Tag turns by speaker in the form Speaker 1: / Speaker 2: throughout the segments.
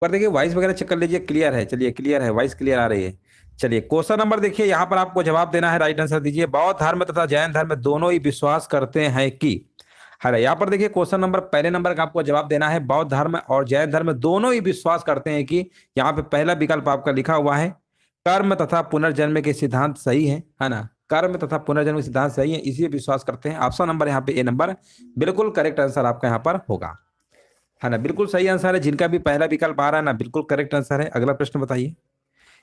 Speaker 1: पर देखिए वॉइस वगैरह चेक कर लीजिए, क्लियर है। चलिए क्लियर है, वॉइस क्लियर आ रही है। चलिए क्वेश्चन नंबर देखिए, यहाँ पर आपको जवाब देना है, राइट आंसर दीजिए। बौद्ध धर्म तथा जैन धर्म दोनों ही विश्वास करते हैं कि, है यहाँ पर देखिए क्वेश्चन नंबर, पहले नंबर का आपको जवाब देना है, बौद्ध धर्म और जैन धर्म दोनों ही विश्वास करते हैं कि, यहाँ पे पहला विकल्प आपका लिखा हुआ है, कर्म तथा पुनर्जन्म के सिद्धांत सही है ना। कर्म तथा पुनर्जन्म के सिद्धांत सही है, इसी विश्वास करते हैं। ऑप्शन नंबर यहाँ पे ए नंबर बिल्कुल करेक्ट आंसर आपका यहाँ पर होगा, है ना। बिल्कुल सही आंसर है, जिनका भी पहला विकल्प आ रहा है ना, बिल्कुल करेक्ट आंसर है। अगला प्रश्न बताइए।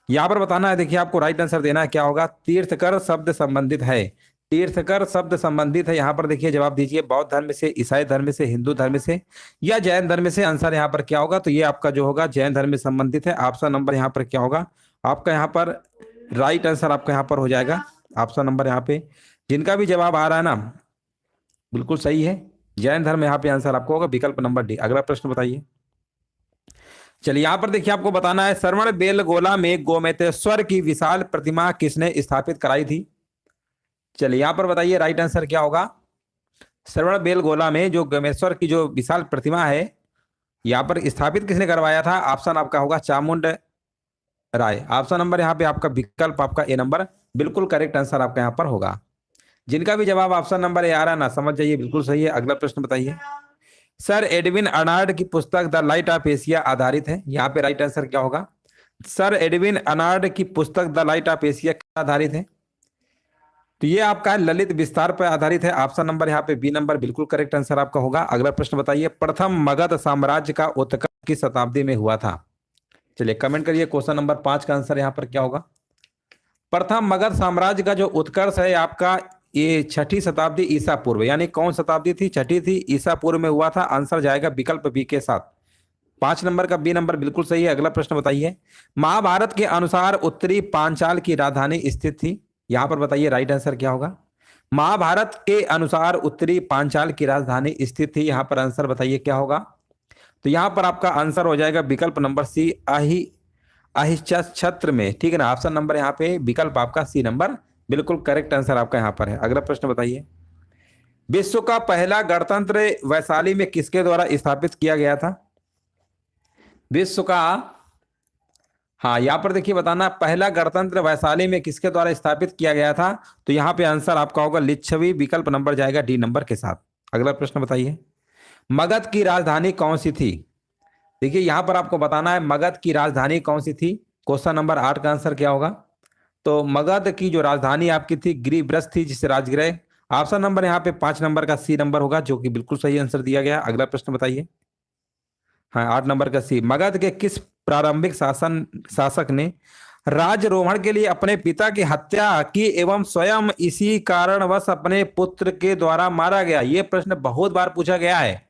Speaker 1: यहाँ पर बताना है, देखिए आपको राइट आंसर देना है, क्या होगा, तीर्थकर शब्द संबंधित है। तीर्थकर शब्द संबंधित है, यहाँ पर देखिए जवाब दीजिए, बौद्ध धर्म से, ईसाई धर्म से, हिंदू धर्म से या जैन धर्म से। आंसर यहाँ पर क्या होगा, तो ये आपका जो होगा जैन धर्म में संबंधित है। ऑप्शन नंबर यहाँ पर क्या होगा आपका, यहाँ पर राइट आंसर आपका यहाँ पर हो जाएगा। ऑप्शन नंबर यहाँ पे जिनका भी जवाब आ रहा है ना, बिल्कुल सही है, जैन धर्म यहाँ पे आंसर आपको होगा विकल्प नंबर डी। अगला प्रश्न बताइए। चलिए यहाँ पर देखिए आपको बताना है, श्रवण बेलगोला में गोमतेश्वर की विशाल प्रतिमा किसने स्थापित कराई थी। चलिए यहाँ पर बताइए राइट आंसर क्या होगा। श्रवण बेलगोला में जो गोमेश्वर की जो विशाल प्रतिमा है, यहाँ पर स्थापित किसने करवाया था। ऑप्शन आपका होगा चामुंड राय। ऑप्शन नंबर यहाँ पे आपका विकल्प आपका ए नंबर बिल्कुल करेक्ट आंसर आपका यहाँ पर होगा। जिनका भी जवाब ऑप्शन नंबर ए आ रहा है ना, समझ जाइए बिल्कुल सही है। अगला प्रश्न बताइए। सर एडविन अर्नाल्ड की पुस्तक द लाइट ऑफ एशिया आधारित है, यहाँ पे राइट आंसर क्या होगा। सर एडविन अर्नाल्ड की पुस्तक द लाइट ऑफ एशिया क्या आधारित है, तो ये आपका ललित विस्तार पर आधारित है। ऑप्शन नंबर यहाँ पे बी नंबर बिल्कुल करेक्ट आंसर आपका होगा। अगला प्रश्न बताइए। प्रथम मगध साम्राज्य का उत्कर्ष किस शताब्दी में हुआ था। चलिए कमेंट करिए, क्वेश्चन नंबर 5 का आंसर यहाँ पर क्या होगा। प्रथम मगध साम्राज्य का जो उत्कर्ष है आपका, ये 6ठी शताब्दी ईसा पूर्व, यानी कौन शताब्दी थी, 6ठी थी, ईसा पूर्व में हुआ था। आंसर जाएगा विकल्प बी के साथ। 5 नंबर का बी नंबर बिल्कुल सही है। अगला प्रश्न बताइए। महाभारत के अनुसार उत्तरी पांचाल की राजधानी स्थित थी, यहां पर बताइए राइट आंसर क्या होगा। महाभारत के अनुसार उत्तरी पांचाल की राजधानी स्थित थी, यहां पर आंसर बताइए क्या होगा। तो यहां पर आपका आंसर हो जाएगा विकल्प नंबर सी, अहिच्छत्र में, ठीक है ना। ऑप्शन नंबर यहाँ पे विकल्प आपका सी नंबर बिल्कुल करेक्ट आंसर आपका यहाँ पर है। अगला प्रश्न बताइए। विश्व का पहला गणतंत्र वैशाली में किसके द्वारा स्थापित किया गया था। विश्व का, हाँ यहाँ पर देखिए बताना, पहला गणतंत्र वैशाली में किसके द्वारा स्थापित किया गया था, तो यहाँ पे आंसर आपका होगा लिच्छवी, विकल्प नंबर जाएगा डी नंबर के साथ। अगला प्रश्न बताइए। मगध की राजधानी कौन सी थी। देखिए यहाँ पर आपको बताना है मगध की राजधानी कौन सी थी। क्वेश्चन नंबर 8 का आंसर क्या होगा। तो मगध की जो राजधानी आपकी थी गिरिब्रज थी, जिसे राजगृह। ऑप्शन नंबर यहाँ पे 5 नंबर का सी नंबर होगा, जो कि बिल्कुल सही आंसर दिया गया। अगला प्रश्न बताइए। हाँ 8 नंबर का सी। मगध के किस प्रारंभिक शासक ने राजरोहण के लिए अपने पिता की हत्या की एवं स्वयं इसी कारणवश अपने पुत्र के द्वारा मारा गया। यह प्रश्न बहुत बार पूछा गया है।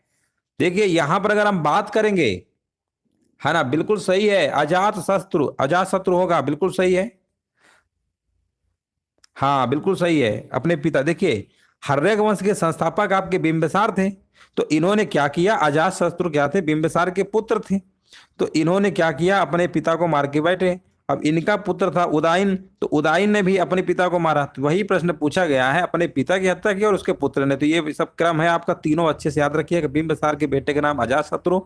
Speaker 1: देखिए यहां पर अगर हम बात करेंगे, है ना, बिल्कुल सही है, अजात शत्रु, अजात शत्रु होगा, बिल्कुल सही है। हाँ बिल्कुल सही है, अपने पिता। देखिए हर्यक वंश के संस्थापक आपके बिंबिसार थे, तो इन्होंने क्या किया, अजात शत्रु क्या थे, बिंबिसार के पुत्र थे, तो इन्होंने क्या किया, अपने पिता को मार के बैठे। अब इनका पुत्र था उदाइन, तो उदाइन ने भी अपने पिता को मारा। तो वही प्रश्न पूछा गया है, अपने पिता की हत्या की और उसके पुत्र ने। तो ये सब क्रम है आपका, तीनों अच्छे से याद रखिएगा। बिंबिसार के बेटे का नाम अजात शत्रु,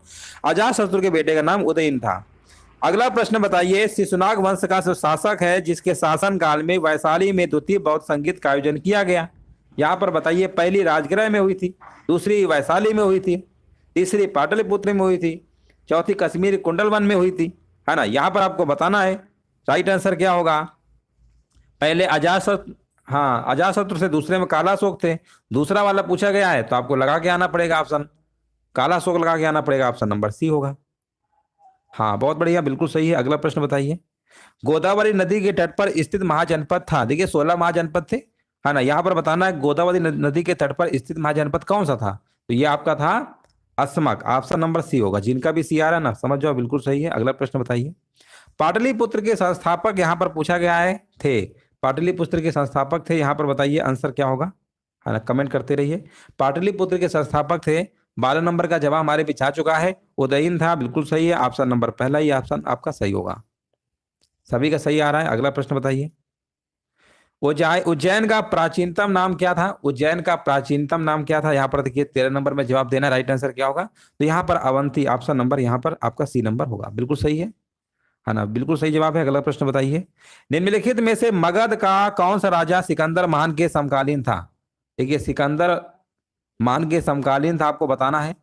Speaker 1: अजात शत्रु के बेटे का नाम उदयन था। अगला प्रश्न बताइए। शिशुनाग वंश का जो शासक है, जिसके शासन काल में वैशाली में द्वितीय बौद्ध संगीत का आयोजन किया गया, यहाँ पर बताइए। पहली राजगृह में हुई थी, दूसरी वैशाली में हुई थी, तीसरी पाटलिपुत्र में हुई थी, चौथी कश्मीर कुंडलवन में हुई थी, है ना। यहाँ पर आपको बताना है राइट आंसर क्या होगा। पहले अजातशत्रु, हाँ अजातशत्रु से दूसरे में कालाशोक थे, दूसरा वाला पूछा गया है, तो आपको लगा के आना पड़ेगा ऑप्शन, कालाशोक लगा के आना पड़ेगा। ऑप्शन नंबर सी होगा। हाँ बहुत बढ़िया, बिल्कुल सही है। अगला प्रश्न बताइए। गोदावरी नदी के तट पर स्थित महाजनपद था। देखिए 16 महाजनपद थे, है ना। यहाँ पर बताना है गोदावरी नदी के तट पर स्थित महाजनपद कौन सा था, तो ये आपका था अस्मक। ऑप्शन नंबर सी होगा। जिनका भी सी आ रहा है ना, समझ जाओ बिल्कुल सही है। अगला प्रश्न बताइए। पाटलिपुत्र के संस्थापक यहाँ पर पूछा गया है थे, पाटलिपुत्र के संस्थापक थे, यहाँ पर बताइए आंसर क्या होगा, है ना, कमेंट करते रहिए। पाटलिपुत्र के संस्थापक थे, 12 नंबर का जवाब हमारे पीछे आ चुका है, उदयन था, बिल्कुल सही है। ऑप्शन नंबर पहला ही ऑप्शन आपका सही होगा। सभी का सही आ रहा है। अगला प्रश्न बताइए। उज्जैन का प्राचीनतम नाम क्या था? उज्जैन का प्राचीनतम नाम क्या था? यहाँ पर देखिए 13 नंबर में जवाब देना, राइट आंसर क्या होगा? तो यहाँ पर अवंती, ऑप्शन नंबर यहाँ पर आपका सी नंबर होगा, बिल्कुल सही है ना, बिल्कुल सही जवाब है। अगला प्रश्न बताइए, निम्नलिखित में से मगध का कौन सा राजा सिकंदर महान के समकालीन था? देखिए सिकंदर महान के समकालीन था, आपको बताना है।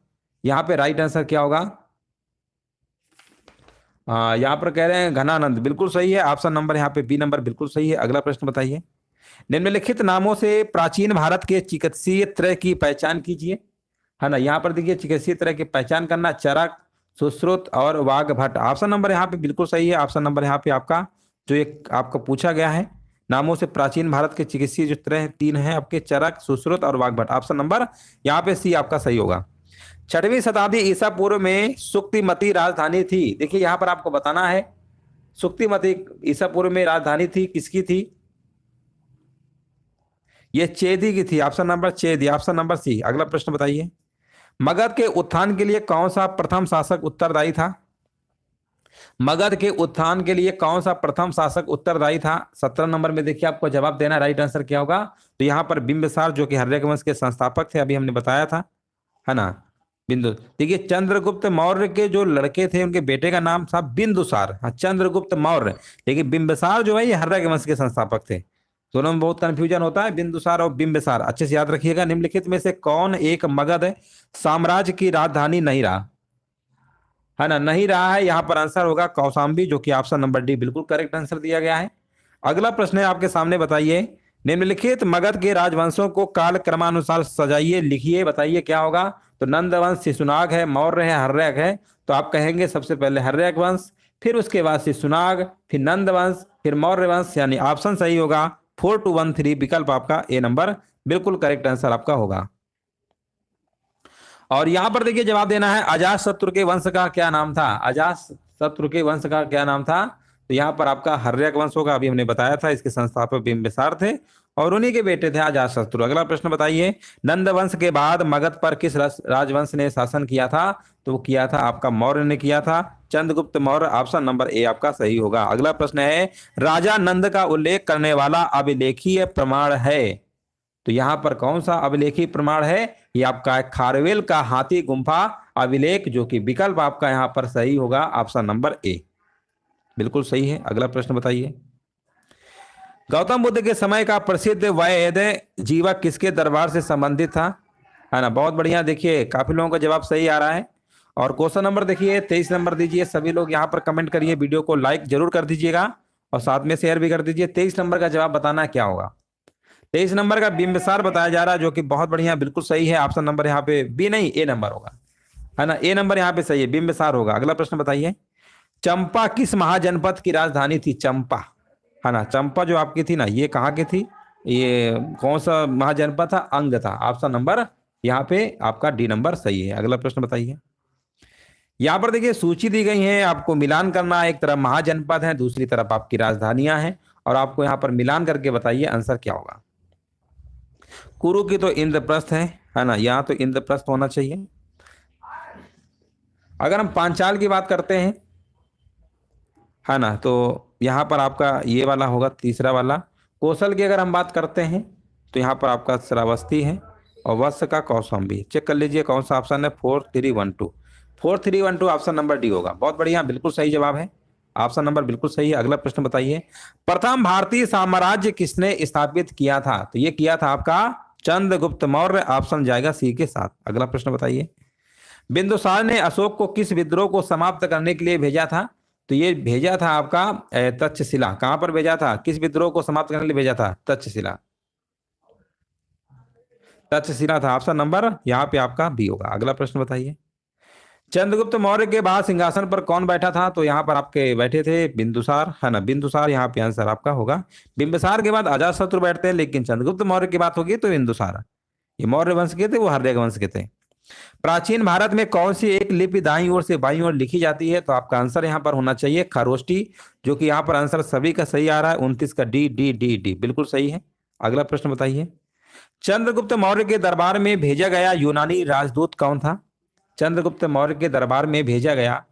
Speaker 1: यहाँ पे राइट आंसर क्या होगा? यहाँ पर कह रहे हैं घनानंद, बिल्कुल सही है, ऑप्शन नंबर यहाँ पे बी नंबर बिल्कुल सही है। अगला प्रश्न बताइए, निम्नलिखित नामों से प्राचीन भारत के चिकित्सीय त्रय की पहचान कीजिए, है ना। यहाँ पर देखिए चिकित्सीय त्रय की पहचान करना, चरक, सुश्रुत और वाग्भट। ऑप्शन नंबर यहाँ पे बिल्कुल सही है, ऑप्शन नंबर यहाँ पे आपका जो एक आपका पूछा गया है, नामों से प्राचीन भारत के चिकित्सीय जो त्रय तीन है आपके, चरक, सुश्रुत और वाग्भट। ऑप्शन नंबर यहाँ पे सी आपका सही होगा। 6वीं शताब्दी ईसा पूर्व में सुक्तिमती राजधानी थी। देखिए यहाँ पर आपको बताना है, सुक्तिमती ईसा पूर्व में राजधानी थी, किसकी थी? ये चेदी की थी, ऑप्शन नंबर चेदी, ऑप्शन नंबर सी। अगला प्रश्न बताइए, मगध के उत्थान के लिए कौन सा प्रथम शासक उत्तरदायी था? मगध के उत्थान के लिए कौन सा प्रथम शासक उत्तरदायी था? 17 नंबर में देखिए आपको जवाब देना, राइट आंसर क्या होगा? तो यहाँ पर बिंबिसार जो कि हर्यक वंश के संस्थापक थे, अभी हमने बताया था, है ना, बिंदु। देखिए चंद्रगुप्त मौर्य के जो लड़के थे उनके बेटे का नाम था बिंदुसार। हाँ, चंद्रगुप्त मौर्य। लेकिन बिंबिसार जो है ये हर्यक वंश के संस्थापक थे। दोनों में बहुत कंफ्यूजन होता है, बिंदुसार और बिंबिसार, अच्छे से याद रखिएगा। निम्नलिखित में से कौन एक मगध साम्राज्य की राजधानी नहीं रहा? है ना, नहीं रहा है, यहाँ पर आंसर होगा कौशाम्बी, जो कि ऑप्शन नंबर डी बिल्कुल करेक्ट आंसर दिया गया है। अगला प्रश्न है आपके सामने, बताइए, निम्नलिखित मगध के राजवंशों को काल क्रमानुसार सजाइए, लिखिए, बताइए क्या होगा? तो नंद वंश, शिशुनाग है, मौर्य है, हर्यक है। तो आप कहेंगे सबसे पहले हर्यक वंश, फिर उसके बाद शिशुनाग, फिर नंद वंश, फिर मौर्य वंश, यानी ऑप्शन सही होगा 4213, विकल्प आपका ए नंबर बिल्कुल करेक्ट आंसर आपका होगा। और यहां पर देखिए जवाब देना है, अजात शत्रु के वंश का क्या नाम था? अजात शत्रु के वंश का क्या नाम था? तो यहाँ पर आपका हर्यक वंश होगा, अभी हमने बताया था, इसके संस्थापक बिंबिसार थे और उन्हीं के बेटे थे अजात शत्रु। अगला प्रश्न बताइए, नंद वंश के बाद मगध पर किस राजवंश ने शासन किया था? तो वो किया था आपका मौर्य ने किया था, Chandragupta Maurya, option number A आपका सही होगा। अगला प्रश्न है, राजा नंद का उल्लेख करने वाला अभिलेखीय प्रमाण है, तो यहां पर कौन सा अभिलेखी प्रमाण है? ये आपका खारवेल का हाथी गुंफा अभिलेख, जो कि विकल्प आपका यहां पर सही होगा, ऑप्शन नंबर ए बिल्कुल सही है। अगला प्रश्न बताइए, गौतम बुद्ध के समय का प्रसिद्ध वैद्य जीवक किसके दरबार से संबंधित था? है ना, बहुत बढ़िया। देखिए काफी लोगों का जवाब सही आ रहा है। और क्वेश्चन नंबर देखिए 23 नंबर दीजिए, सभी लोग यहाँ पर कमेंट करिए, वीडियो को लाइक जरूर कर दीजिएगा और साथ में शेयर भी कर दीजिए। 23 नंबर का जवाब बताना क्या होगा? 23 नंबर का बिंबिसार बताया जा रहा है, जो कि बहुत बढ़िया, बिल्कुल सही है। ऑप्शन नंबर यहाँ पे बी नहीं, ए नंबर होगा, है ना, ए नंबर यहाँ पे सही है, बिंबिसार होगा। अगला प्रश्न बताइए, चंपा किस महाजनपद की राजधानी थी? चंपा, है ना, चंपा जो आपकी थी ना, ये कहाँ की थी? ये कौन सा महाजनपद था? अंग था, ऑप्शन नंबर यहाँ पे आपका डी नंबर सही है। अगला प्रश्न बताइए, यहाँ पर देखिए सूची दी गई है, आपको मिलान करना है, एक तरफ महाजनपद है, दूसरी तरफ आपकी राजधानियां हैं, और आपको यहाँ पर मिलान करके बताइए आंसर क्या होगा। कुरु की तो इंद्रप्रस्थ है ना, यहाँ तो इंद्रप्रस्थ होना चाहिए। अगर हम पांचाल की बात करते हैं, है ना, तो यहाँ पर आपका ये वाला होगा, तीसरा वाला। कौशल की अगर हम बात करते हैं तो यहाँ पर आपका श्रावस्ती है, और वत्स का कौशाम्बी। चेक कर लीजिए कौन सा ऑप्शन है, 4312, 4312 ऑप्शन नंबर डी होगा। बहुत बढ़िया, बिल्कुल सही जवाब है, ऑप्शन नंबर बिल्कुल सही है। अगला प्रश्न बताइए, प्रथम भारतीय साम्राज्य किसने स्थापित किया था? तो ये किया था आपका चंद्रगुप्त मौर्य, ऑप्शन जाएगा सी के साथ। अगला प्रश्न बताइए, बिंदुसार ने अशोक को किस विद्रोह को समाप्त करने के लिए भेजा था? तो ये भेजा था आपका तक्षशिला। कहां पर भेजा था? किस विद्रोह को समाप्त करने के लिए भेजा था? तक्षशिला, तक्षशिला था, ऑप्शन नंबर यहाँ पे आपका बी होगा। अगला प्रश्न बताइए, चंद्रगुप्त मौर्य के बाद सिंहासन पर कौन बैठा था? तो यहाँ पर आपके बैठे थे बिंदुसार, है ना, बिंदुसार यहाँ पे आंसर आपका होगा। बिंबिसार के बाद अजातशत्रु बैठते हैं, लेकिन चंद्रगुप्त मौर्य की बात होगी तो बिंदुसार। ये मौर्य वंश के थे, वो हर्यक वंश के थे। प्राचीन भारत में कौन सी एक लिपि दाईं ओर से बाईं ओर लिखी जाती है? तो आपका आंसर यहाँ पर होना चाहिए खरोष्टी, जो कि यहाँ पर आंसर सभी का सही आ रहा है, 29 का डी डी डी डी बिल्कुल सही है। अगला प्रश्न बताइए, चंद्रगुप्त मौर्य के दरबार में भेजा गया यूनानी राजदूत कौन था? चंद्रगुप्त मौर्य के दरबार में भेजा गया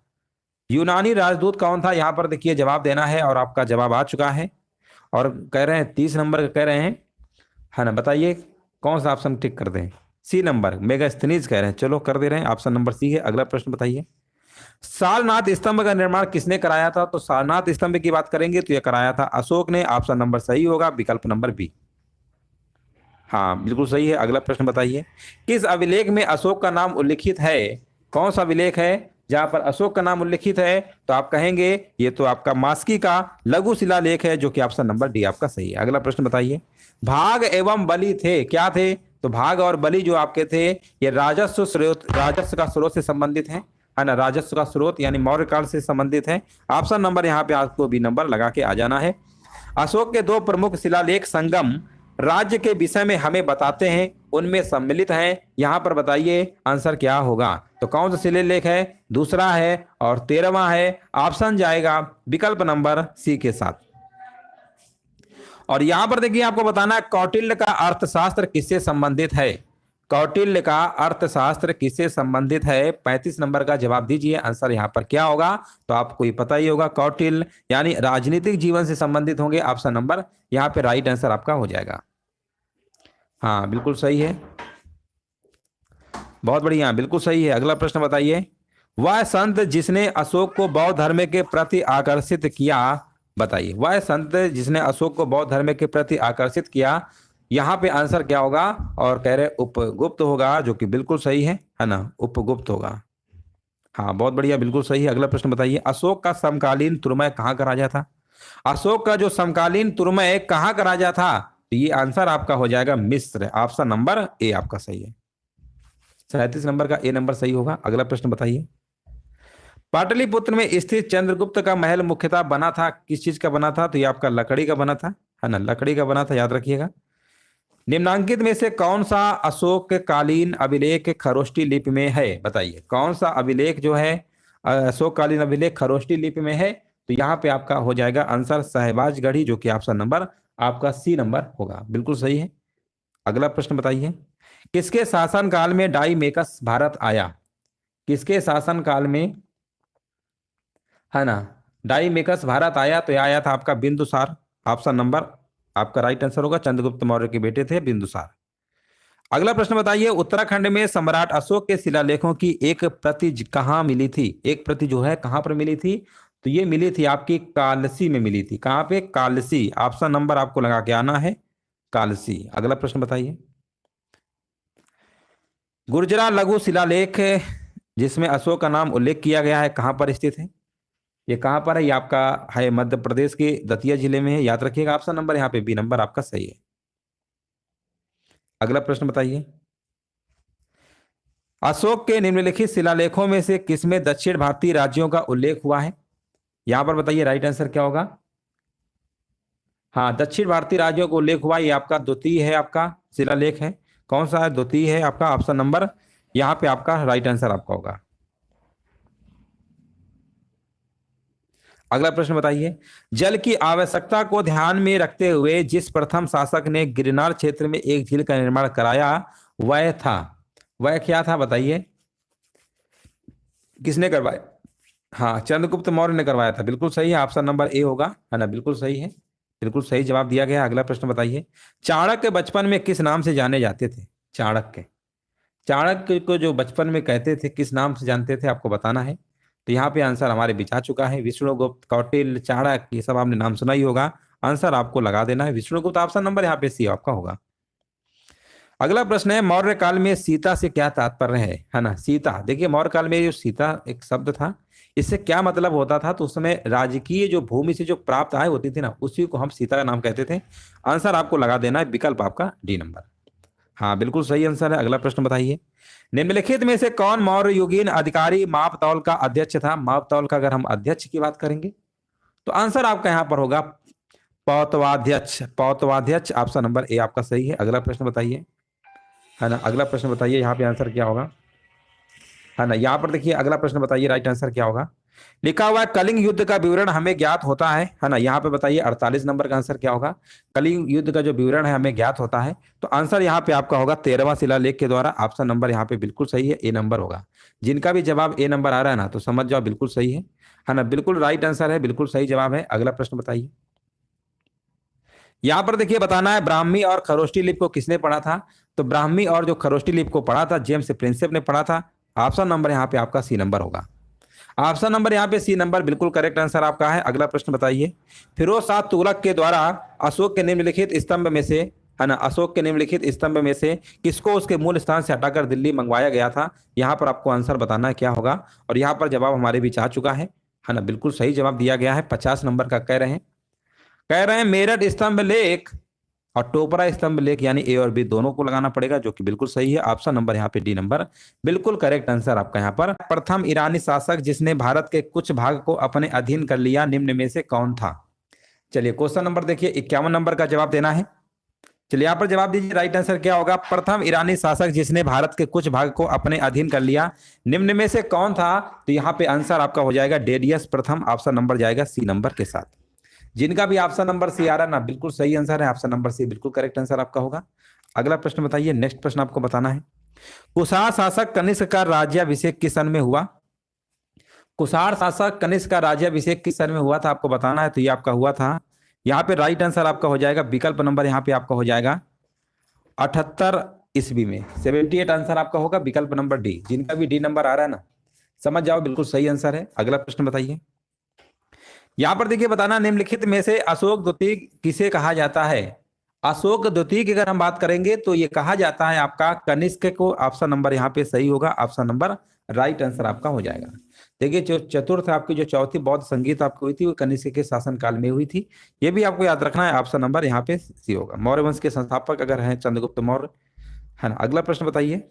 Speaker 1: यूनानी राजदूत कौन था? यहाँ पर देखिए जवाब देना है, और आपका जवाब आ चुका है। और कह रहे हैं 30 नंबर का कह रहे हैं, है ना। बताइए कौन सा ऑप्शन टिक कर दें? सी नंबर, मेगास्थनीज कह रहे हैं। चलो कर दे रहे हैं, ऑप्शन नंबर सी है। अगला प्रश्न बताइए, सारनाथ स्तंभ का निर्माण किसने कराया था? तो सारनाथ स्तंभ की बात करेंगे तो यह कराया था अशोक ने। ऑप्शन नंबर सही होगा, विकल्प नंबर बी। हाँ बिल्कुल सही है। अगला प्रश्न बताइए, किस अभिलेख में अशोक का नाम उल्लिखित है? कौन सा अभिलेख है जहां पर अशोक का नाम उल्लिखित है? तो आप कहेंगे ये तो आपका मास्की का लघु शिलालेख है, जो कि ऑप्शन नंबर डी आपका सही है। अगला प्रश्न बताइए, भाग एवं बलि थे, क्या थे? तो भाग और बलि जो आपके थे, ये राजस्व स्रोत, राजस्व का स्रोत से संबंधित है ना। राजस्व का स्रोत यानी मौर्य काल से संबंधित है। ऑप्शन नंबर यहाँ पे आपको बी नंबर लगा के आ जाना है। अशोक के दो प्रमुख शिलालेख संगम राज्य के विषय में हमें बताते हैं, उनमें सम्मिलित हैं। यहां पर बताइए आंसर क्या होगा? तो कौन सा शिलालेख है? दूसरा है और 13वां है। ऑप्शन जाएगा विकल्प नंबर सी के साथ। और यहां पर देखिए आपको बताना है कौटिल्य का अर्थशास्त्र किससे संबंधित है? कौटिल्य का अर्थशास्त्र किससे संबंधित है? 35 नंबर का जवाब दीजिए। आंसर यहां पर क्या होगा? तो आपको ये पता ही होगा, कौटिल्य यानी राजनीतिक जीवन से संबंधित होंगे। ऑप्शन नंबर यहां पे राइट आंसर आपका हो जाएगा। हाँ बिल्कुल सही है, बहुत बढ़िया, बिल्कुल सही है। अगला प्रश्न बताइए, वह संत जिसने अशोक को बौद्ध धर्म के प्रति आकर्षित किया, बताइए वह संत जिसने अशोक को बौद्ध धर्म के प्रति आकर्षित किया। यहाँ पे आंसर क्या होगा? और कह रहे उपगुप्त होगा, जो कि बिल्कुल सही है ना, उपगुप्त होगा। हाँ बहुत बढ़िया, बिल्कुल सही है। अगला प्रश्न बताइए, अशोक का समकालीन तुरमय कहाँ का राजा था? अशोक का जो समकालीन तुरमय कहाँ का राजा था? तो ये आंसर आपका हो जाएगा मिस्र। ऑप्शन नंबर ए आपका सही है। 37 नंबर का ए नंबर सही होगा। अगला प्रश्न बताइए, पाटलिपुत्र में स्थित चंद्रगुप्त का महल मुख्यतः बना था, किस चीज का बना था? तो ये आपका लकड़ी का बना था, है ना, लकड़ी का बना था, याद रखिएगा। निम्नांकित में से कौन सा अशोक कालीन अभिलेख खरोष्टी लिपि में है? बताइए कौन सा अभिलेख जो है अशोक कालीन अभिलेख खरोष्टी लिपि में है? तो यहाँ पे आपका हो जाएगा आंसर सहबाजगढ़ी, जो कि ऑप्शन नंबर आपका सी नंबर होगा, बिल्कुल सही है। अगला प्रश्न बताइए, किसके शासनकाल में डाईमेकस भारत आया? किसके शासनकाल में, है ना, डाईमेकस भारत आया? तो आया था आपका बिंदुसार। ऑप्शन नंबर आपका राइट आंसर होगा, चंद्रगुप्त मौर्य के बेटे थे बिंदुसार। अगला प्रश्न बताइए, उत्तराखंड में सम्राट अशोक के शिलालेखों की एक प्रति कहाँ मिली थी? एक प्रति जो है कहां पर मिली थी? तो ये मिली थी आपकी कालसी में मिली थी। कहां पे? कालसी। ऑप्शन नंबर आपको लगा के आना है, कालसी। अगला प्रश्न बताइए, गुर्जरा लघु शिलालेख जिसमें अशोक का नाम उल्लेख किया गया है, कहां पर स्थित है? ये कहां पर है? ये आपका है मध्य प्रदेश के दतिया जिले में है, याद रखिएगा। ऑप्शन नंबर यहाँ पे बी नंबर आपका सही है। अगला प्रश्न बताइए, अशोक के निम्नलिखित शिलालेखों में से किसमें दक्षिण भारतीय राज्यों का उल्लेख हुआ है? यहां पर बताइए राइट आंसर क्या होगा? हाँ दक्षिण भारतीय राज्यों का उल्लेख हुआ, ये आपका द्वितीय है, आपका शिलालेख है। कौन सा है? द्वितीय है आपका। ऑप्शन नंबर यहाँ पे आपका राइट आंसर आपका होगा। अगला प्रश्न बताइए, जल की आवश्यकता को ध्यान में रखते हुए जिस प्रथम शासक ने गिरनार क्षेत्र में एक झील का निर्माण कराया, वह क्या था? बताइए किसने करवाया? हाँ चंद्रगुप्त मौर्य ने करवाया था, बिल्कुल सही है। ऑप्शन नंबर ए होगा, है ना, बिल्कुल सही है, बिल्कुल सही जवाब दिया गया। अगला प्रश्न बताइए, चाणक्य बचपन में किस नाम से जाने जाते थे? चाणक्य, चाणक्य को जो बचपन में कहते थे, किस नाम से जानते थे? आपको बताना है। तो यहाँ पे आंसर हमारे बीच आ चुका है, विष्णुगुप्त, कौटिल्य, चाणक्य, ये सब आपने नाम सुना ही होगा। आंसर आपको लगा देना है विष्णुगुप्त। ऑप्शन नंबर यहाँ पे सी आपका होगा। अगला प्रश्न है, मौर्य काल में सीता से क्या तात्पर्य है ना? सीता, देखिए मौर्य काल में जो सीता एक शब्द था, इससे क्या मतलब होता था? तो उस समय राजकीय जो भूमि से जो प्राप्त आय होती थी ना, उसी को हम सीता का नाम कहते थे। आंसर आपको लगा देना है विकल्प आपका डी नंबर। हाँ बिल्कुल सही आंसर है। अगला प्रश्न बताइए, निम्नलिखित में से कौन मौर्य युगीन अधिकारी मापतौल का अध्यक्ष था? मापतौल का अगर हम अध्यक्ष की बात करेंगे तो आंसर आपका यहां पर होगा पौतवाध्यक्ष। पौतवाध्यक्ष ऑप्शन नंबर ए आपका सही है। अगला प्रश्न बताइए, है ना, अगला प्रश्न बताइए यहाँ पे आंसर क्या होगा, है ना। यहाँ पर देखिए अगला प्रश्न बताइए राइट आंसर क्या होगा। लिखा हुआ है कलिंग युद्ध का विवरण हमें ज्ञात होता है ना। यहाँ पे बताइए 48 नंबर का आंसर क्या होगा। कलिंग युद्ध का जो विवरण है हमें ज्ञात होता है, तो आंसर यहाँ पे आपका होगा 13वां शिलालेख के द्वारा। ऑप्शन नंबर यहाँ पे बिल्कुल सही है, ए नंबर होगा। जिनका भी जवाब ए नंबर आ रहा है ना, तो समझ जाओ बिल्कुल सही है ना, बिल्कुल राइट आंसर है, बिल्कुल सही जवाब है। अगला प्रश्न बताइए, यहाँ पर देखिए बताना है ब्राह्मी और खरोष्टी लिपि को किसने पढ़ा था। तो ब्राह्मी और जो खरोष्टी लिपि को पढ़ा था जेम्स प्रिंसेप ने पढ़ा था। ऑप्शन नंबर यहाँ पे आपका सी नंबर होगा। ऑप्शन नंबर यहाँ पे सी नंबर बिल्कुल करेक्ट आंसर आपका है। अगला प्रश्न बताइए, फिरोज शाह तुगलक के द्वारा अशोक के निम्नलिखित स्तंभ में से, है ना, अशोक के निम्नलिखित स्तंभ में से किसको उसके मूल स्थान से हटाकर दिल्ली मंगवाया गया था। यहाँ पर आपको आंसर बताना है क्या होगा। और यहाँ पर जवाब हमारे बीच आ चुका है ना, बिल्कुल सही जवाब दिया गया है। 50 नंबर का कह रहे हैं मेरठ स्तंभ लेख और टोपरा स्तंभ लेख, यानी ए और बी दोनों को लगाना पड़ेगा, जो कि बिल्कुल सही है। ऑप्शन नंबर यहाँ पे डी नंबर बिल्कुल करेक्ट आंसर आपका यहाँ पर। प्रथम ईरानी शासक जिसने भारत के कुछ भाग को अपने अधीन कर लिया निम्न में से कौन था। चलिए क्वेश्चन नंबर देखिए 51 नंबर का जवाब देना है। चलिए यहाँ पर जवाब दीजिए, राइट आंसर क्या होगा। प्रथम ईरानी शासक जिसने भारत के कुछ भाग को अपने अधीन कर लिया निम्न में से कौन था। तो यहाँ पे आंसर आपका हो जाएगा डेरियस प्रथम। ऑप्शन नंबर जाएगा सी नंबर के साथ। जिनका भी ऑप्शन नंबर सी आ रहा है ना, बिल्कुल सही आंसर है। ऑप्शन नंबर सी बिल्कुल करेक्ट आंसर आपका होगा। अगला प्रश्न बताइए, नेक्स्ट प्रश्न आपको बताना है, कुषाण शासक कनिष्क का राज्याभिषेक किस सन में हुआ। कुषाण शासक कनिष्क का राज्याभिषेक किस सन में हुआ था आपको बताना है। तो ये आपका हुआ था, यहाँ पे राइट आंसर आपका हो जाएगा, विकल्प नंबर यहाँ पे आपका हो जाएगा 78 ईस्वी में। 78 आंसर आपका होगा, विकल्प नंबर डी। जिनका भी डी नंबर आ रहा है ना, समझ जाओ बिल्कुल सही आंसर है। अगला प्रश्न बताइए, यहां पर देखिए बताना निम्नलिखित में से अशोक द्वितीय किसे कहा जाता है। अशोक द्वितीय की अगर हम बात करेंगे तो ये कहा जाता है आपका कनिष्क को। ऑप्शन नंबर यहाँ पे सही होगा, ऑप्शन नंबर राइट आंसर आपका हो जाएगा। देखिए जो चतुर्थ आपकी जो चौथी बौद्ध संगीत आपकी हुई थी वो कनिष्क के शासन काल में हुई थी। ये भी आपको याद रखना है। ऑप्शन नंबर यहाँ पे सी होगा। मौर्य वंश के संस्थापक अगर हैं चंद्रगुप्त मौर्य, है ना। अगला प्रश्न बताइए,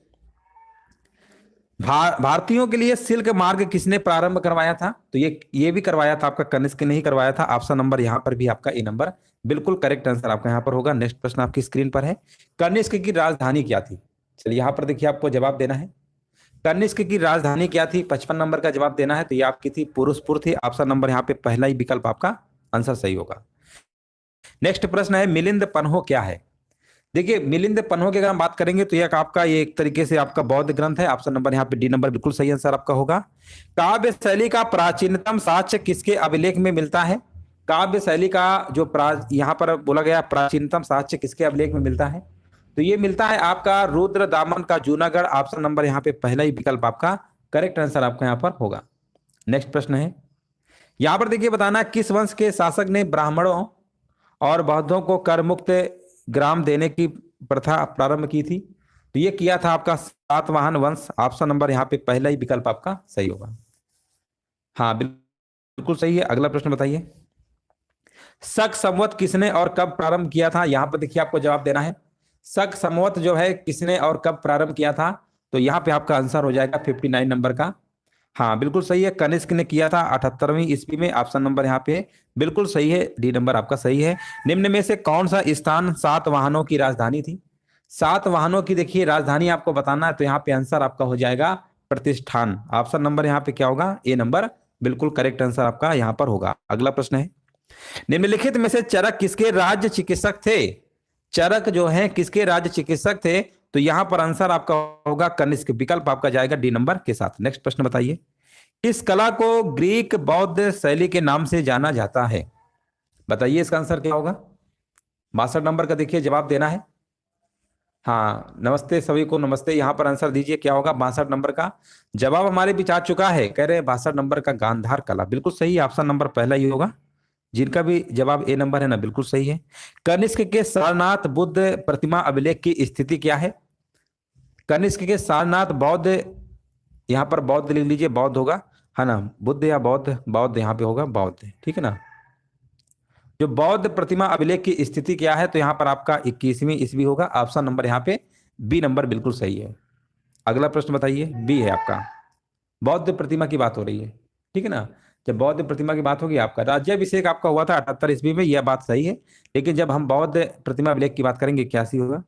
Speaker 1: भारतीयों के लिए सिल्क मार्ग किसने प्रारंभ करवाया था। तो ये भी करवाया था आपका कनिष्क ने ही करवाया था। ऑप्शन नंबर यहाँ पर भी आपका ए नंबर बिल्कुल करेक्ट आंसर आपका यहाँ पर होगा। नेक्स्ट प्रश्न आपकी स्क्रीन पर है, कनिष्क की राजधानी क्या थी। चलिए यहाँ पर देखिए आपको जवाब देना है, कनिष्क की राजधानी क्या थी। 55 नंबर का जवाब देना है। तो ये आपकी थी पुरुषपुर थी। ऑप्शन नंबर यहाँ पे पहला ही विकल्प आपका आंसर सही होगा। नेक्स्ट प्रश्न है, मिलिंद पन्हो क्या है। देखिए मिलिंद पन्हो की अगर हम बात करेंगे तो यह आपका ये एक तरीके से आपका बौद्ध ग्रंथ है। ऑप्शन नंबर यहाँ पे डी नंबर बिल्कुल सही आंसर आपका होगा। काव्य शैली का प्राचीनतम साक्ष्य किसके अभिलेख में मिलता है। काव्य शैली का जो यहाँ पर बोला गया प्राचीनतम साक्ष्य किसके अभिलेख में मिलता है। तो ये मिलता है आपका रुद्र दामन का जूनागढ़। ऑप्शन नंबर यहाँ पे पहला ही विकल्प आपका करेक्ट आंसर आपका यहाँ पर होगा। नेक्स्ट प्रश्न है, यहाँ पर देखिए बताना किस वंश के शासक ने ब्राह्मणों और बौद्धों को कर मुक्त ग्राम देने की प्रथा प्रारंभ की थी। तो ये किया था आपका सातवाहन वंश। ऑप्शन नंबर यहाँ पे पहला ही विकल्प आपका सही होगा। हाँ बिल्कुल सही है। अगला प्रश्न बताइए, शक संवत किसने और कब प्रारंभ किया था। यहाँ पर देखिए आपको जवाब देना है, शक संवत जो है किसने और कब प्रारंभ किया था। तो यहाँ पे आपका आंसर हो जाएगा 59 नंबर का। हाँ बिल्कुल सही है, कनिष्क ने किया था 78वीं ईस्वी में। ऑप्शन नंबर यहाँ पे बिल्कुल सही है, डी नंबर आपका सही है। निम्न में से कौन सा स्थान सातवाहनों की राजधानी थी। सातवाहनों की देखिए राजधानी आपको बताना है। तो यहाँ पे आंसर आपका हो जाएगा प्रतिष्ठान। ऑप्शन नंबर यहाँ पे क्या होगा, ए नंबर बिल्कुल करेक्ट आंसर आपका यहाँ पर होगा। अगला प्रश्न है, निम्नलिखित में से चरक किसके राज्य चिकित्सक थे। चरक जो है किसके राज्य चिकित्सक थे। तो यहां पर आंसर आपका होगा कनिष्क, विकल्प आपका जाएगा डी नंबर के साथ। नेक्स्ट प्रश्न बताइए, इस कला को ग्रीक बौद्ध शैली के नाम से जाना जाता है। बताइए इसका आंसर क्या होगा। 62 नंबर का देखिए जवाब देना है। हाँ नमस्ते सभी को, नमस्ते। यहां पर आंसर दीजिए क्या होगा। 62 नंबर का जवाब हमारे बीच आ चुका है। कह रहे हैं 62 नंबर का गांधार कला, बिल्कुल सही। ऑप्शन नंबर पहला ही होगा। जिनका भी जवाब ए नंबर है ना, बिल्कुल सही है। कनिष्क के सारनाथ बुद्ध प्रतिमा अभिलेख की स्थिति क्या है। कनिष्क के सारनाथ बौद्ध, यहाँ पर बौद्ध लिख लीजिए, बौद्ध होगा, है ना। बुद्ध या बौद्ध, बौद्ध यहाँ पे होगा बौद्ध, ठीक है ना। जो बौद्ध प्रतिमा अभिलेख की स्थिति क्या है। तो यहाँ पर आपका 21वीं ईस्वी होगा। ऑप्शन नंबर यहाँ पे बी नंबर बिल्कुल सही है। अगला प्रश्न बताइए, बी है आपका, बौद्ध प्रतिमा की बात हो रही है, ठीक है ना। जब बौद्ध प्रतिमा की बात होगी, आपका राज्याभिषेक आपका हुआ था 78 ईस्वी में, यह बात सही है। लेकिन जब हम बौद्ध प्रतिमा अभिलेख की बात करेंगे 81 होगा।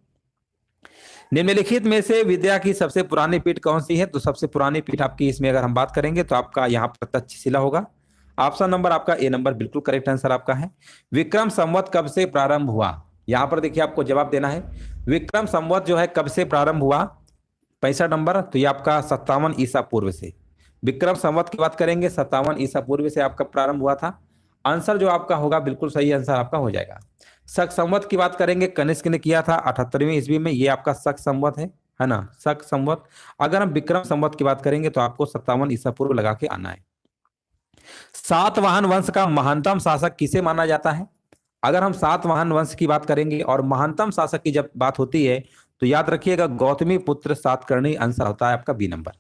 Speaker 1: निम्नलिखित में से विद्या की सबसे पुरानी पीठ कौन सी है। तो सबसे पुरानी पीठ आपकी इसमें अगर हम बात करेंगे तो आपका यहाँ पर तक्षशिला होगा। ऑप्शन नंबर आपका ए नंबर बिल्कुल करेक्ट आंसर आपका है। विक्रम संवत कब से प्रारंभ हुआ। यहाँ पर देखिए आपको जवाब देना है, विक्रम संवत जो है कब से प्रारंभ हुआ। 65 नंबर, तो ये आपका 57 ईसा पूर्व से। विक्रम संवत की बात करेंगे 57 ईसा पूर्व से आपका प्रारंभ हुआ था। आंसर जो आपका होगा बिल्कुल सही आंसर आपका हो जाएगा। शक संवत की बात करेंगे, कनिष्क ने किया था 78वीं ईस्वी में, ये आपका शक संवत है ना, शक संवत। अगर हम विक्रम संवत की बात करेंगे तो आपको 57 ईसा पूर्व लगा के आना है। सातवाहन वंश का महानतम शासक किसे माना जाता है? अगर हम सातवाहन वंश की बात करेंगे और महानतम शासक की जब बात होती है तो याद रखिएगा गौतमी पुत्र सातकर्णी आंसर होता है आपका बी नंबर।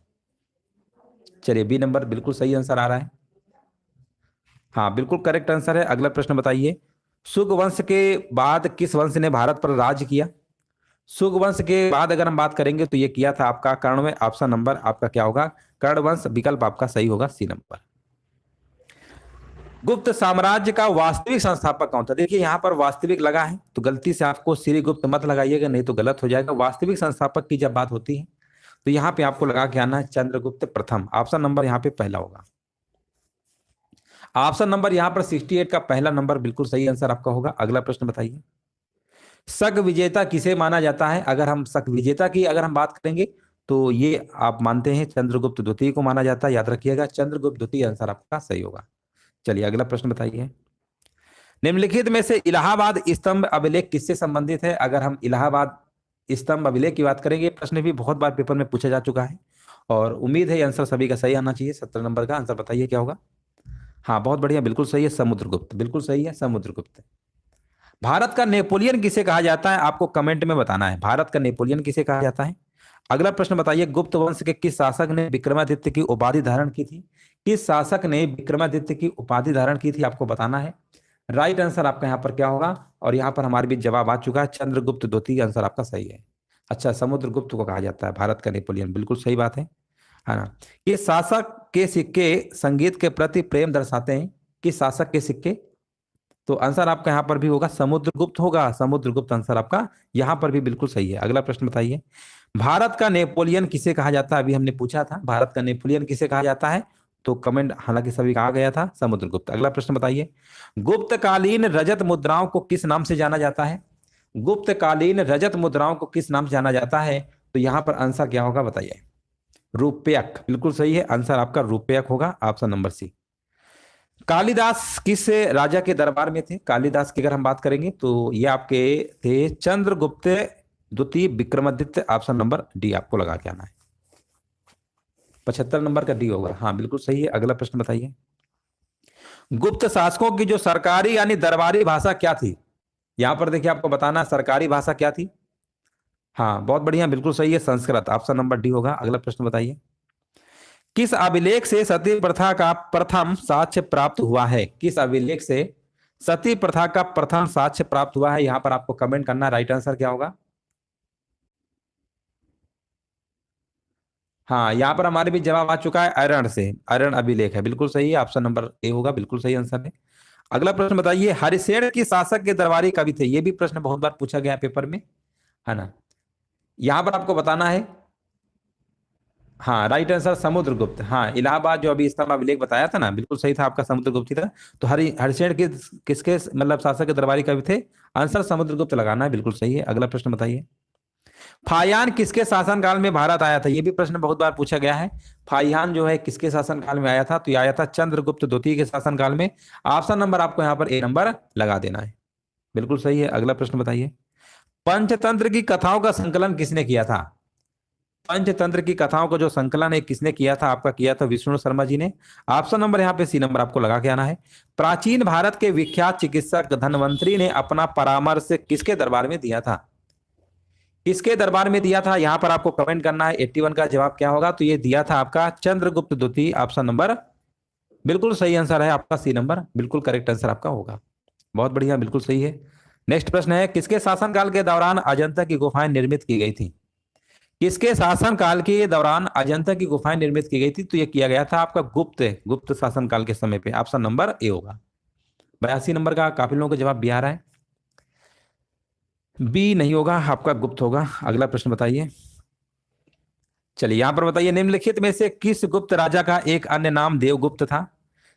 Speaker 1: चलिए बी नंबर बिल्कुल सही आंसर आ रहा है। हाँ बिल्कुल करेक्ट आंसर है। अगला प्रश्न बताइए, सुग वंश के बाद किस वंश ने भारत पर राज किया? सुग वंश के बाद अगर हम बात करेंगे तो ये किया था आपका कर्ण में। ऑप्शन नंबर आपका क्या होगा? कर्ण वंश, विकल्प आपका सही होगा सी नंबर। गुप्त साम्राज्य का वास्तविक संस्थापक कौन था? देखिए यहां पर वास्तविक लगा है तो गलती से आपको श्रीगुप्त मत लगाइएगा, नहीं तो गलत हो जाएगा। वास्तविक संस्थापक की जब बात होती है तो यहां पे आपको लगा के आना है चंद्रगुप्त प्रथम। ऑप्शन नंबर यहां पे पहला होगा। ऑप्शन नंबर यहां पर 68 का पहला नंबर बिल्कुल सही आंसर आपका होगा। अगला प्रश्न बताइए, शक विजेता किसे माना जाता है? अगर हम शक विजेता की अगर हम बात करेंगे तो ये आप मानते हैं चंद्रगुप्त द्वितीय को माना जाता है। याद रखिएगा चंद्रगुप्त द्वितीय आंसर आपका सही होगा। चलिए अगला प्रश्न बताइए, निम्नलिखित में से इलाहाबाद स्तंभ अभिलेख किससे संबंधित है? अगर हम इलाहाबाद स्तंभ अभिलेख की बात करेंगे, प्रश्न भी बहुत बार पेपर में पूछा जा चुका है और उम्मीद है आंसर सभी का सही आना चाहिए। 17 नंबर का आंसर बताइए क्या होगा? हाँ बहुत बढ़िया, बिल्कुल सही है समुद्रगुप्त, बिल्कुल सही है समुद्रगुप्त। भारत का नेपोलियन किसे कहा जाता है? आपको कमेंट में बताना है भारत का नेपोलियन किसे कहा जाता है। अगला प्रश्न बताइए, गुप्त वंश के किस शासक ने विक्रमादित्य की उपाधि धारण की थी? किस शासक ने विक्रमादित्य की उपाधि धारण की थी आपको बताना है। राइट आंसर आपका यहाँ पर क्या होगा? और यहाँ पर हमारे बीच जवाब आ चुका है चंद्रगुप्त द्वितीय आंसर आपका सही है। अच्छा, समुद्रगुप्त को कहा जाता है भारत का नेपोलियन, बिल्कुल सही बात है ना। ये शासक के सिक्के संगीत के प्रति प्रेम दर्शाते हैं, किस शासक के सिक्के? तो आंसर आपका यहाँ पर भी होगा समुद्रगुप्त होगा, समुद्रगुप्त आंसर आपका यहाँ पर भी बिल्कुल सही है। अगला प्रश्न बताइए, भारत का नेपोलियन किसे कहा जाता है? अभी हमने पूछा था भारत का नेपोलियन किसे कहा जाता है, तो कमेंट हालांकि सभी कहा गया था समुद्रगुप्त। अगला प्रश्न बताइए, गुप्तकालीन रजत मुद्राओं को किस नाम से जाना जाता है? गुप्तकालीन रजत मुद्राओं को किस नाम से जाना जाता है? तो यहाँ पर आंसर क्या होगा बताइए? रुपयक, बिल्कुल सही है आंसर आपका रुपयक होगा, ऑप्शन नंबर सी। कालिदास किस राजा के दरबार में थे? कालिदास की अगर हम बात करेंगे तो ये आपके थे चंद्रगुप्त द्वितीय विक्रमादित्य। ऑप्शन नंबर डी आपको लगा के आना है। 75 नंबर का डी होगा, हाँ बिल्कुल सही है। अगला प्रश्न बताइए, गुप्त शासकों की जो सरकारी यानी दरबारी भाषा क्या थी? यहां पर देखिए आपको बताना सरकारी भाषा क्या थी। हाँ बहुत बढ़िया, बिल्कुल सही है संस्कृत, ऑप्शन नंबर डी होगा। अगला प्रश्न बताइए, किस अभिलेख से सती प्रथा का प्रथम साक्ष्य प्राप्त हुआ है? किस अभिलेख से सती प्रथा का प्रथम साक्ष्य प्राप्त हुआ है? यहां पर आपको कमेंट करना, राइट आंसर क्या होगा? हाँ यहाँ पर हमारे भी जवाब आ चुका है अरण से, अरण अभिलेख है, बिल्कुल सही है, ऑप्शन नंबर ए होगा, बिल्कुल सही आंसर है। अगला प्रश्न बताइए, हरिसेन की शासक के दरबारी कवि थे? ये भी प्रश्न बहुत बार पूछा गया पेपर में, है ना। यहां पर आपको बताना है, हाँ राइट आंसर समुद्रगुप्त। हाँ इलाहाबाद जो अभी स्तंभ अभिलेख बताया था ना, बिल्कुल सही था आपका, समुद्रगुप्त ही था। तो हरिसेन के किसके मतलब शासक के दरबारी कवि थे? आंसर समुद्रगुप्त लगाना है, बिल्कुल सही है। अगला प्रश्न बताइए, फाहियान किसके शासनकाल में भारत आया था? ये भी प्रश्न बहुत बार पूछा गया है। फाहियान जो है किसके शासनकाल में आया था? तो ये आया था चंद्रगुप्त द्वितीय के शासनकाल में। ऑप्शन नंबर आपको यहाँ पर ए नंबर लगा देना है, बिल्कुल सही है। अगला प्रश्न बताइए, पंचतंत्र की कथाओं का संकलन किसने किया था? पंचतंत्र की कथाओं का जो संकलन है किसने किया था? आपका किया था विष्णु शर्मा जी ने। ऑप्शन नंबर यहाँ पे सी नंबर आपको लगा के आना है। प्राचीन भारत के विख्यात चिकित्सक धन्वंतरी ने अपना परामर्श किसके दरबार में दिया था? किसके दरबार में दिया था? यहां पर आपको कमेंट करना है 81 का जवाब क्या होगा। तो ये दिया था आपका चंद्रगुप्त द्वितीय, ऑप्शन नंबर बिल्कुल सही आंसर है आपका सी नंबर, बिल्कुल करेक्ट आंसर आपका होगा। बहुत बढ़िया, बिल्कुल सही है। नेक्स्ट प्रश्न है, किसके शासनकाल के दौरान अजंता की गुफाएं निर्मित की गई थी? किसके शासनकाल के दौरान अजंता की गुफाएं निर्मित की गई थी? तो यह किया गया था आपका गुप्त शासनकाल के समय पे, ऑप्शन नंबर ए होगा। 82 नंबर का काफी लोगों का जवाब बी आ रहा है, बी नहीं होगा आपका, गुप्त होगा। अगला प्रश्न बताइए, चलिए यहां पर बताइए, निम्नलिखित में से किस गुप्त राजा का एक अन्य नाम देवगुप्त था?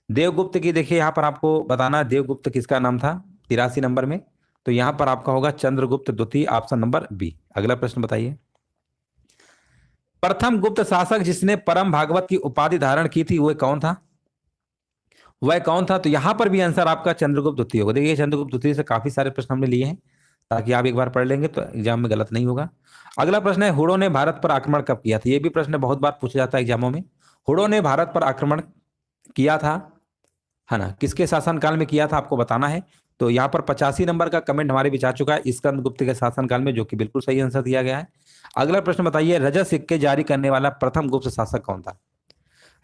Speaker 1: देवगुप्त की देखिए यहां पर आपको बताना, देवगुप्त किसका नाम था 83 नंबर में? तो यहां पर आपका होगा चंद्रगुप्त द्वितीय, ऑप्शन नंबर बी। अगला प्रश्न बताइए, प्रथम गुप्त शासक जिसने परम भागवत की उपाधि धारण की थी वह कौन था? वह कौन था? तो यहां पर भी आंसर आपका चंद्रगुप्त द्वितीय होगा। देखिए चंद्रगुप्त द्वितीय से काफी सारे प्रश्न हमने लिए हैं, ताकि आप एक बार पढ़ लेंगे तो एग्जाम में गलत नहीं होगा। अगला प्रश्न है, हुड़ों ने भारत पर आक्रमण कब किया था? ये भी प्रश्न बहुत बार पूछा जाता है एग्जामों में। हुड़ों ने भारत पर आक्रमण किया था, है ना, किसके शासनकाल में किया था आपको बताना है। तो यहाँ पर 85 नंबर का कमेंट हमारे बीच आ चुका है, स्कंद गुप्त के शासनकाल में, जो कि बिल्कुल सही आंसर दिया गया है। अगला प्रश्न बताइए, रजत सिक्के जारी करने वाला प्रथम गुप्त शासक कौन था?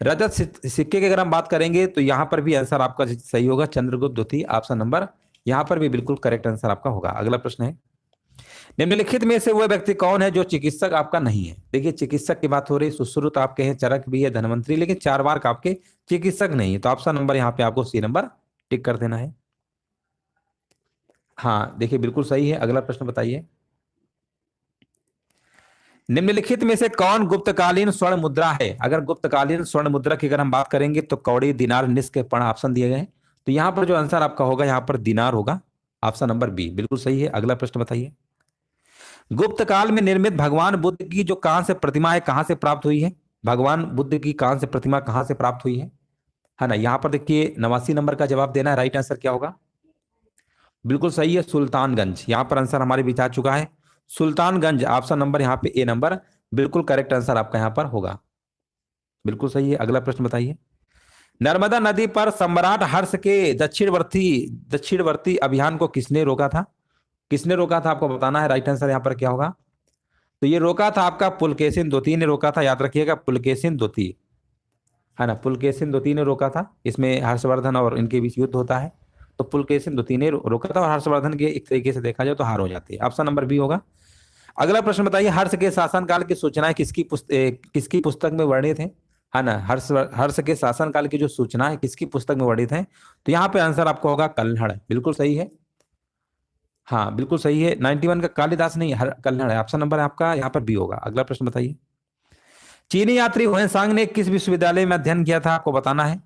Speaker 1: रजत सिक्के की अगर हम बात करेंगे तो यहाँ पर भी आंसर आपका सही होगा, चंद्रगुप्त द्वितीय, ऑप्शन नंबर यहाँ पर भी बिल्कुल करेक्ट आंसर आपका होगा। अगला प्रश्न है, निम्नलिखित में से वह व्यक्ति कौन है जो चिकित्सक आपका नहीं है? देखिए चिकित्सक की बात हो रही, सुश्रुत आपके हैं, चरक भी है, धनवंतरी, लेकिन 4 बार का आपके चिकित्सक नहीं है। तो ऑप्शन नंबर यहाँ पे आपको सी नंबर टिक कर देना है। हाँ देखिए बिल्कुल सही है। अगला प्रश्न बताइए, निम्नलिखित में से कौन गुप्तकालीन स्वर्ण मुद्रा है? अगर गुप्तकालीन स्वर्ण मुद्रा की अगर हम बात करेंगे तो कौड़ी, दिनार, निस्क, पर्ण ऑप्शन दिए गए हैं। तो यहाँ पर जो आंसर आपका होगा यहाँ पर दिनार होगा, ऑप्शन नंबर बी बिल्कुल सही है। अगला प्रश्न बताइए, गुप्त काल में निर्मित भगवान बुद्ध की जो कांस्य प्रतिमा है कहां से प्राप्त हुई है? भगवान बुद्ध की कांस्य प्रतिमा कहां से प्राप्त हुई है ना? यहाँ पर देखिए 89 नंबर का जवाब देना है, राइट आंसर क्या होगा? बिल्कुल सही है, सुल्तानगंज। यहाँ पर आंसर हमारे बीच आ चुका है, सुल्तानगंज, ऑप्शन नंबर यहाँ पे ए नंबर बिल्कुल करेक्ट आंसर आपका यहाँ पर होगा, बिल्कुल सही है। अगला प्रश्न बताइए, नर्मदा नदी पर सम्राट हर्ष के दक्षिणवर्ती अभियान को किसने रोका था? किसने रोका था आपको बताना है, राइट आंसर यहाँ पर क्या होगा? तो ये रोका था आपका पुलकेशिन द्वितीय ने रोका था, याद रखिएगा, पुलकेशिन द्वितीय, है ना, पुलकेशिन द्वितीय ने रोका था। इसमें हर्षवर्धन और इनके बीच युद्ध होता है, तो पुलकेशिन द्वितीय ने रोका था, और हर्षवर्धन के एक तरीके से देखा जाए तो हार हो जाती है, ऑप्शन नंबर बी होगा। अगला प्रश्न बताइए, हर्ष के शासनकाल की सूचनाएं किसकी पुस्तक में वर्णित है ना? हर्ष के शासनकाल की जो सूचनाएं किसकी पुस्तक में वर्णित है? तो यहाँ पे आंसर आपको होगा कल्हड़, बिल्कुल सही है। हाँ बिल्कुल सही है, 91 का कालिदास नहीं, हर कल्हड़ है, ऑप्शन नंबर आपका यहाँ पर बी होगा। अगला प्रश्न बताइए, चीनी यात्री हुएनसांग ने किस विश्वविद्यालय में अध्ययन किया था आपको बताना है?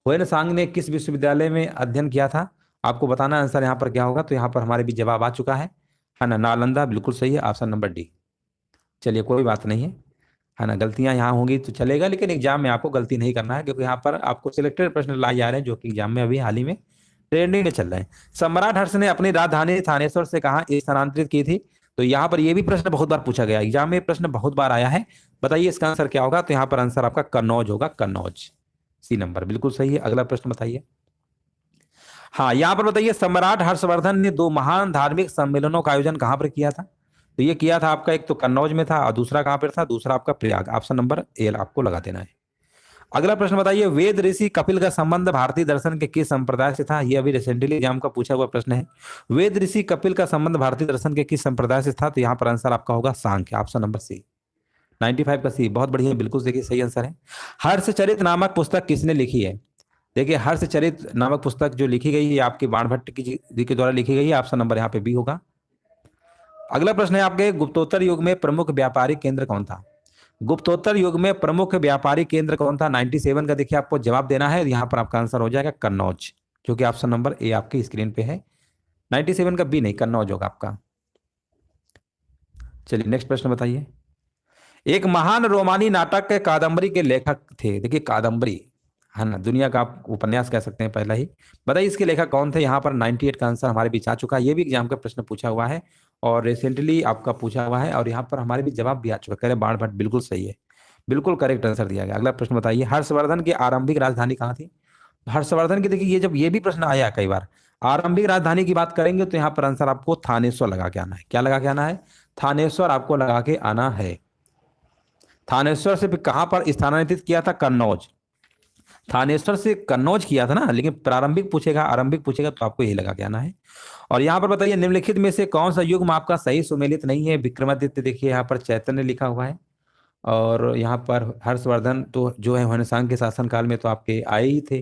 Speaker 1: हुएनसांग ने किस विश्वविद्यालय में अध्ययन किया था आपको बताना, आंसर यहाँ पर क्या होगा? तो यहाँ पर हमारे भी जवाब आ चुका है ना, नालंदा, बिल्कुल सही है, ऑप्शन नंबर डी। चलिए कोई बात नहीं है ना, गलतियां यहाँ होंगी तो चलेगा, लेकिन एग्जाम में आपको गलती नहीं करना है, क्योंकि यहाँ पर आपको सिलेक्टेड प्रश्न लाए जा रहे हैं जो कि एग्जाम में अभी हाल ही में ट्रेंडिंग में चल रहे हैं। सम्राट हर्ष ने अपनी राजधानी थानेश्वर से कहाँ स्थानांतरित की थी? तो यहाँ पर यह भी प्रश्न बहुत बार पूछा गया, एग्जाम में प्रश्न बहुत बार आया है, बताइए इसका आंसर क्या होगा? तो यहाँ पर आंसर आपका कन्नौज होगा, कन्नौज, सी नंबर बिल्कुल सही है। अगला प्रश्न बताइए, हाँ यहाँ पर बताइए, सम्राट हर्षवर्धन ने 2 महान धार्मिक सम्मेलनों का आयोजन कहाँ पर किया था? तो ये किया था आपका, एक तो कन्नौज में था और दूसरा कहाँ पर था? दूसरा आपका प्रयाग, ऑप्शन नंबर ए आपको लगा देना है। अगला प्रश्न बताइए, वेद ऋषि कपिल का संबंध भारतीय दर्शन के किस संप्रदाय से था? ये अभी रिसेंटली एग्जाम का पूछा हुआ प्रश्न है, वेद ऋषि कपिल का संबंध भारतीय दर्शन के किस संप्रदाय से था? तो यहाँ पर आंसर आपका होगा सांख्य, ऑप्शन नंबर सी, 95 का सी, बहुत बढ़िया, बिल्कुल देखिए सही आंसर है। हर्षचरित नामक पुस्तक किसने लिखी है? देखिए हर्षचरित नामक पुस्तक जो लिखी गई है आपकी बाणभट्ट की जी के द्वारा लिखी गई है, ऑप्शन नंबर यहाँ पे बी होगा। अगला प्रश्न है आपके, गुप्तोत्तर युग में प्रमुख व्यापारिक केंद्र कौन था? गुप्तोत्तर युग में प्रमुख व्यापारिक केंद्र कौन था? 97 का देखिए आपको जवाब देना है, यहाँ पर आपका आंसर हो जाएगा कन्नौज, जो कि ऑप्शन नंबर ए आपकी स्क्रीन पे है, 97 का बी नहीं, कन्नौज होगा आपका। चलिए नेक्स्ट प्रश्न बताइए, एक महान रोमानी नाटक के कादम्बरी के लेखक थे, देखिए कादम्बरी, है ना, दुनिया का आप उपन्यास कह सकते हैं पहला ही, बताइए इसके लेखक कौन थे? यहाँ पर 98 का आंसर हमारे बीच आ चुका है, ये भी एग्जाम का प्रश्न पूछा हुआ है और रिसेंटली आपका पूछा हुआ है, और यहाँ पर हमारे भी जवाब भी आ चुका है, कह रहे बाणभट्ट, बिल्कुल सही है, बिल्कुल करेक्ट आंसर दिया गया। अगला प्रश्न बताइए, हर्षवर्धन की आरंभिक राजधानी कहाँ थी? हर्षवर्धन की देखिए, ये जब ये भी प्रश्न आया कई बार, आरंभिक राजधानी की बात करेंगे तो यहाँ पर आंसर आपको थानेश्वर लगा के आना है, क्या लगा के आना है? थानेश्वर आपको लगा के आना है। थानेश्वर से कहां पर स्थानांतरित किया था? कन्नौज, थानेश्वर से कन्नौज किया था ना, लेकिन प्रारंभिक पूछेगा, आरंभिक पूछेगा तो आपको यही लगा के आना है। और यहाँ पर बताइए, निम्नलिखित में से कौन सा युग्म आपका सही सुमेलित नहीं है? विक्रमादित्य देखिए यहाँ पर चैतन्य लिखा हुआ है, और यहाँ पर हर्षवर्धन तो जो है हुनसांग के शासनकाल में तो आपके आए ही थे,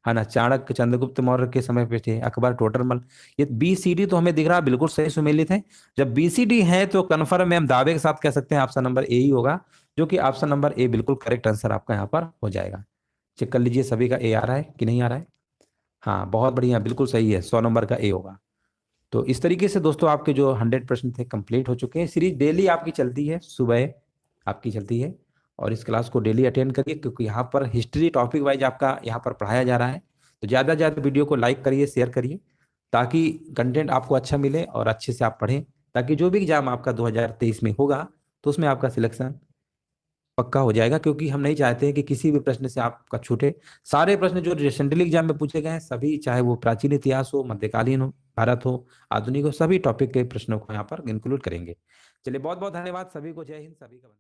Speaker 1: है ना, चाणक्य चंद्रगुप्त मौर्य के समय पे थे, अकबर, टोडरमल, ये BCD तो हमें दिख रहा है बिल्कुल सही सुमेलित है। जब BCD है तो कन्फर्म में हम दावे के साथ कह सकते हैं ऑप्शन नंबर ए ही होगा, जो कि ऑप्शन नंबर ए बिल्कुल करेक्ट आंसर आपका यहाँ पर हो जाएगा। चेक कर लीजिए सभी का ए आ रहा है कि नहीं आ रहा है? हाँ बहुत बढ़िया, बिल्कुल सही है, 100 नंबर का ए होगा। तो इस तरीके से दोस्तों आपके जो 100 प्रश्न थे कंप्लीट हो चुके हैं। सीरीज डेली आपकी चलती है, सुबह आपकी चलती है, और इस क्लास को डेली अटेंड करिए, क्योंकि यहाँ पर हिस्ट्री टॉपिक वाइज आपका यहाँ पर पढ़ाया जा रहा है, तो ज़्यादा से ज़्यादा वीडियो को लाइक करिए, शेयर करिए, ताकि कंटेंट आपको अच्छा मिले और अच्छे से आप पढ़ें, ताकि जो भी एग्जाम आपका 2023 में होगा तो उसमें आपका सिलेक्शन पक्का हो जाएगा। क्योंकि हम नहीं चाहते हैं कि किसी भी प्रश्न से आपका छूटे। सारे प्रश्न जो रिसेंटली एग्जाम में पूछे गए हैं सभी, चाहे वो प्राचीन इतिहास हो, मध्यकालीन हो, भारत हो, आधुनिक हो, सभी टॉपिक के प्रश्नों को यहाँ पर इंक्लूड करेंगे। चलिए बहुत बहुत धन्यवाद सभी को। जय हिंद सभी का।